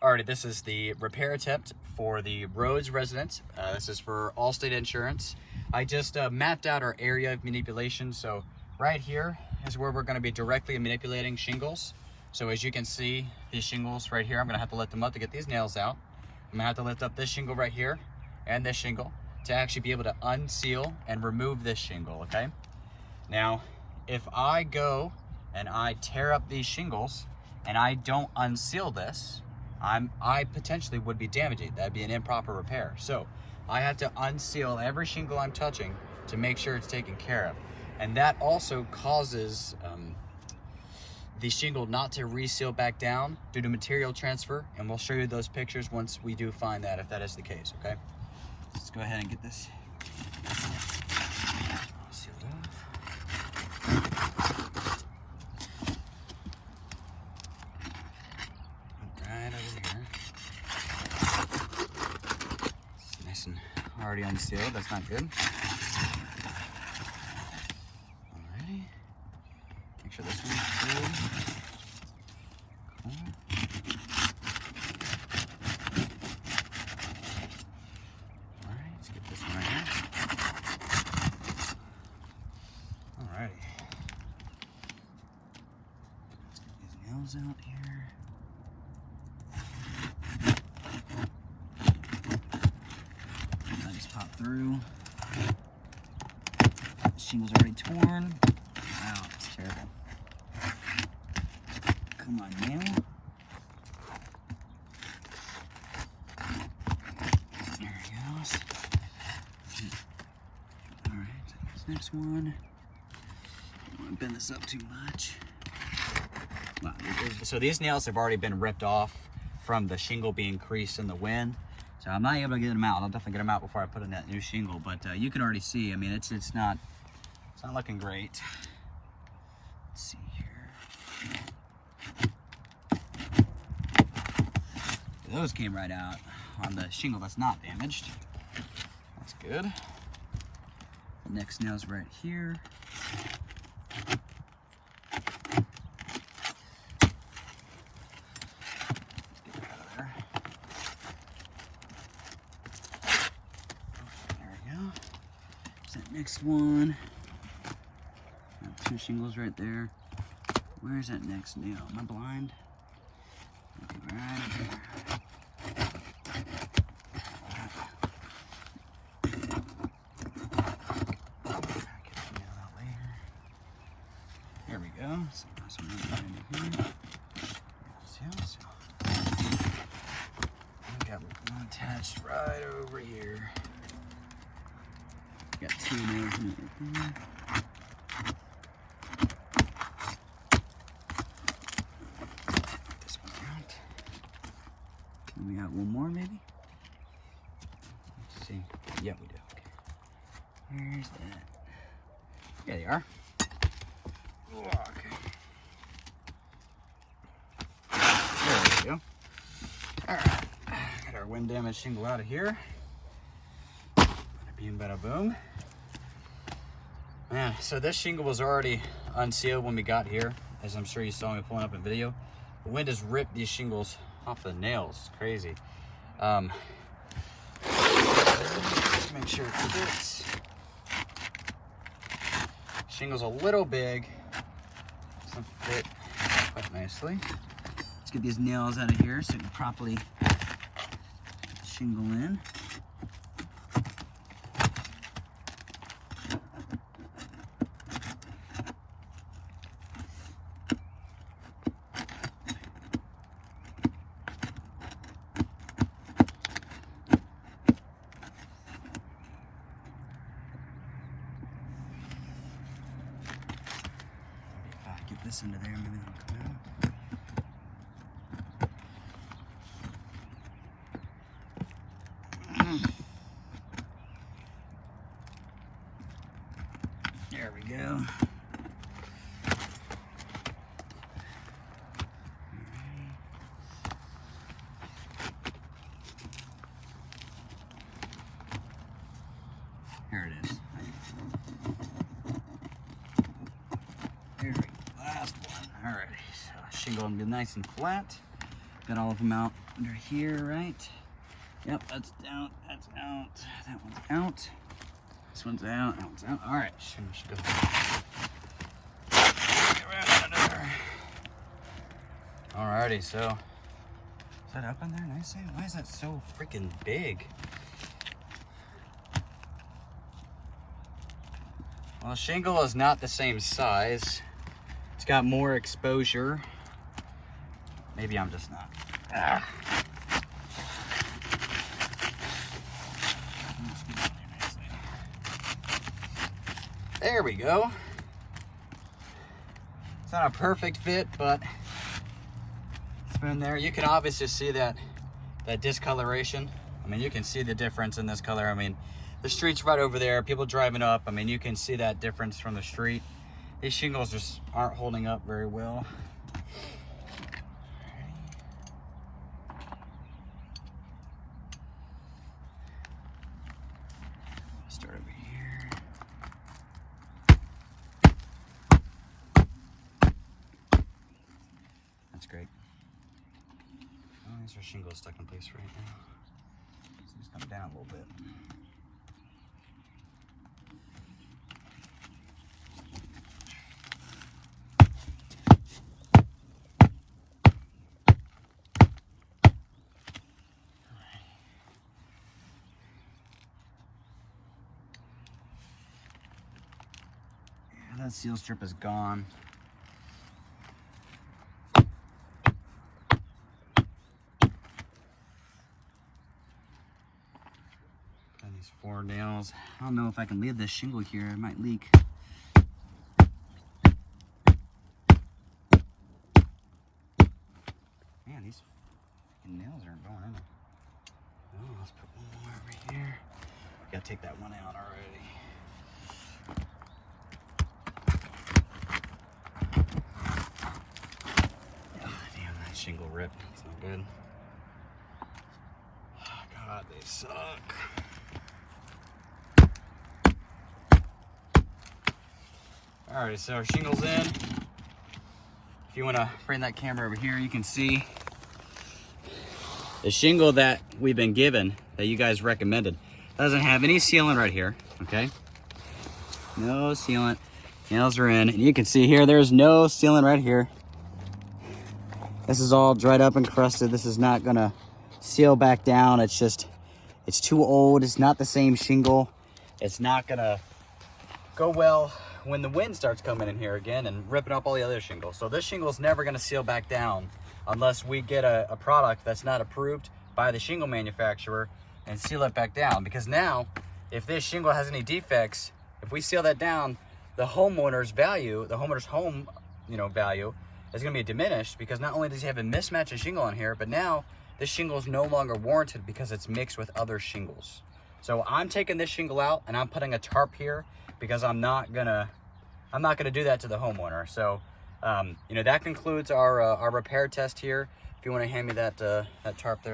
Alrighty, this is the repair attempt for the Rhodes residence. This is for Allstate Insurance. I just mapped out our area of manipulation. So right here is where we're going to be directly manipulating shingles. So as you can see, these shingles right here, I'm going to have to lift them up to get these nails out. I'm going to have to lift up this shingle right here and this shingle to actually be able to unseal and remove this shingle, okay? Now, if I go and I tear up these shingles and I don't unseal this, I potentially would be damaging. That'd be an improper repair. So I have to unseal every shingle I'm touching to make sure it's taken care of. And that also causes the shingle not to reseal back down due to material transfer. And we'll show you those pictures once we do find that, if that is the case, okay? Let's go ahead and get this sealed off. Right over here. It's nice and already unsealed. That's not good. Alrighty. Make sure this one's sealed. Cool. Alright, let's get this one right here. Alrighty. Let's get these nails out here. Pop through. The shingle's already torn. Wow, it's terrible. Come on, nail. There it goes. Alright, this next one. I don't want to bend this up too much. Wow. So these nails have already been ripped off from the shingle being creased in the wind. So I'm not able to get them out. I'll definitely get them out before I put in that new shingle. But you can already see. I mean, it's not looking great. Let's see here. Those came right out on the shingle that's not damaged. That's good. The next nail's right here. That next one. Two shingles right there. Where's that next nail? Am I blind? Okay, right there. Get the nail out later. There we go. So this one right in here. So we got one attached right over here. Got two nails in it right there. This one out. And we got one more maybe? Let's see. Yeah, we do. Okay. Where's that? Yeah, they are. Okay. There we go. Alright. Got our wind damaged shingle out of here. Bada bada boom. Man, so this shingle was already unsealed when we got here, as I'm sure you saw me pulling up in video. The wind has ripped these shingles off the nails. It's crazy. Make sure it fits. Shingle's a little big. Doesn't fit quite nicely. Let's get these nails out of here so we can properly put the shingle in. Get this into there, maybe that'll come out. There we go. Here it is. Here we go. Last one. Alrighty. So shingle will be nice and flat. Got all of them out under here, right? Yep, that's down, that's out, that one's out. This one's out, that one's out. All right, should go. Right under there. Alrighty, so is that up in there nicely? Why is that so freaking big? Well, the shingle is not the same size. It's got more exposure. Maybe I'm just not. Ah. There we go. It's not a perfect fit, but it's been there. You can obviously see that discoloration. I mean, you can see the difference in this color. I mean, the street's right over there. People driving up. I mean, you can see that difference from the street. These shingles just aren't holding up very well. Start over here. That's great. Oh, these are shingles stuck in place right now. So just come down a little bit. That seal strip is gone. Got these 4 nails. I don't know if I can leave this shingle here. It might leak. Man, these freaking nails aren't going in. Oh, let's put one more over here. Gotta take that one out already. Shingle rip. It's not good. Oh, God, they suck. Alright, so our shingle's in. If you want to bring that camera over here, you can see the shingle that we've been given, that you guys recommended, doesn't have any sealant right here, okay? No sealant. Nails are in. And you can see here, there's no sealant right here. This is all dried up and crusted. This is not gonna seal back down. It's just, it's too old. It's not the same shingle. It's not gonna go well when the wind starts coming in here again and ripping up all the other shingles. So this shingle is never gonna seal back down unless we get a product that's not approved by the shingle manufacturer and seal it back down. Because now, if this shingle has any defects, if we seal that down, the homeowner's value, the homeowner's home, value, is going to be diminished, because not only does he have a mismatch of shingle on here, but now this shingle is no longer warranted because it's mixed with other shingles. So I'm taking this shingle out and I'm putting a tarp here, because I'm not gonna do that to the homeowner. So that concludes our repair test here. If you want to hand me that tarp there.